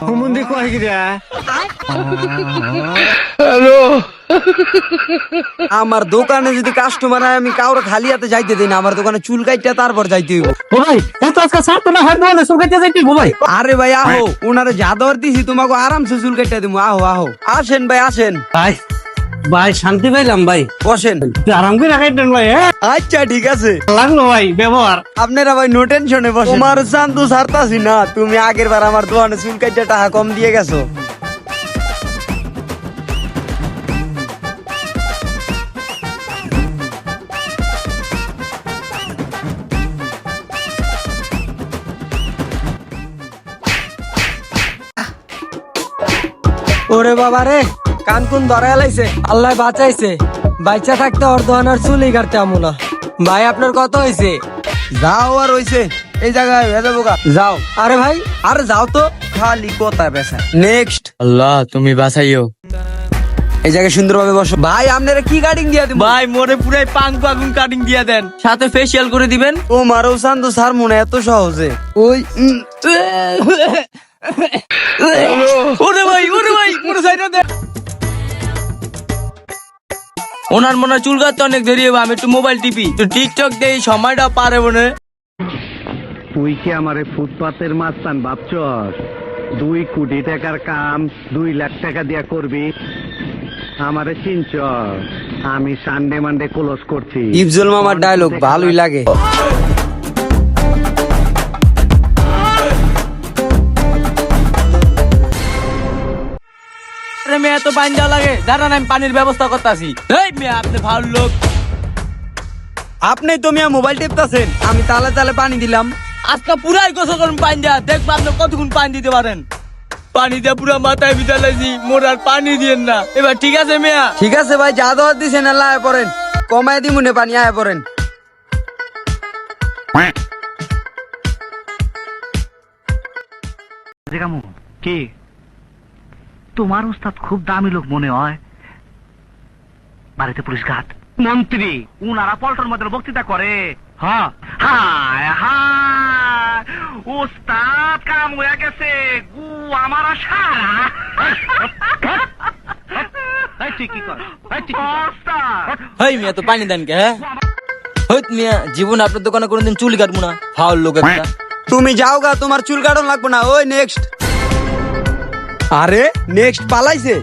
হুমুন্দি কয় গিরা আমার দোকানে যদি কাস্টমার হয় আমি কাউরে খালি হাতে যাইতে দিই না, আমার দোকানে চুল কাইটা তারপর যাইতে হইব। ও ভাই এত আজকে সার তো না হয় না সুগাইতে যাইতে ভাই। আরে ভাই আহো, উনারে যা দর দিছি তোমাকে আরামসে চুল কাইটা দিব। আহো আহো, আসেন ভাই আসেন, ভাই ভাই শান্তি পাইলাম ভাই, বসেন। আরাম করে রাখাইতেন ভাই। হ্যাঁ আচ্ছা ঠিক আছে, লাগলো ভাই ব্যবহার। আপনারা ভাই নো টেনশনে বসেন। তোমার চান তো ছাড়তাছি না, তুমি আগের বার আমার দোকানে চুল কাইটা টাকা কম দিয়ে গেছো। ওরে বাবা রে, কান কোন ধরা এলাইছে, আল্লাহ বাঁচাইছে। বাচ্চা থাকতে ওর দোকানের চুলই কাটতে আমু না। ভাই আপনার কত হয়েছে? যাও আর হইছে, এই জায়গায় ভেজা বোকা যাও। আরে ভাই আরে যাও তো, খালি কথা বেসা। নেক্সট। আল্লাহ তুমি বাঁচাইও এই জায়গায় সুন্দরভাবে বসো। ভাই আপনারা কি কাটিং দিয়া দিবেন? ভাই মোরে পুরাই পাং পাগুন কাটিং দিয়ে দেন, সাথে ফেসিয়াল করে দিবেন। ও মারো শান্ত স্যার মনে এত সহজে ওই ওরে ভাই মোরে সাইডে দে। ওনার মনে হয় চুল কাটতে অনেক দেরি হবে, আমি একটু মোবাইল টিপি, তো টিকটক দেই, সময়টা পারে মনে। তুই কি আমারে ফুটপাতের মাস্তান ভাবছস? 2 কোটি টাকার কাম 2 লাখ টাকা দিয়া করবি? আমারে চিনছ? আমি সানডে মানডে ক্লোজ করছি। ইফজল মামার ডায়লগ ভালোই লাগে। আরে মেয়ে এত পানি দেওয়া লাগে, দাঁড়ান আমি পানির ব্যবস্থা করতেছি। এই মেয়ে আপনি ভালো লোক, আপনি তো মিয়া মোবাইল টিপতাছেন, আমি তালে তালে পানি দিলাম। আজকে পুরাই গোসল করুন পানি দেওয়া, দেখবো আপনি কতক্ষণ পানি দিতে পারেন। পানি দিয়ে পুরা মাথায় বিতালাইছি, মোর আর পানি দিয়েন না। এবার ঠিক আছে মেয়া? ঠিক আছে ভাই, যা দেওয়ার দিছেন আল্লাহ আয় পড়েন, কমায় দিমুনে পানি আয় পড়েন। কি তোমার উস্তাদ খুব দামি লোক মনে হয়? বাড়িতে পুলিশ ঘাট মন্ত্রী উনারা পল্টন মধ্যে বক্তৃতা করে। হ্যাঁ হায় হায়, উস্তাদ কাম হয়ে গেছে, গু আমার সারা। তুই কি কর হেই মিয়া তো পানি দেন কে? হ্যাঁ হইত মিয়া, জীবন আপনার দোকানে কোনোদিন চুল কাটবো না, ফাউল লোক একটা। তুমি যাও গা, তোমার চুল কাটন লাগবে না। ওই নেক্সট। আরে নেক্সট পালাইছে।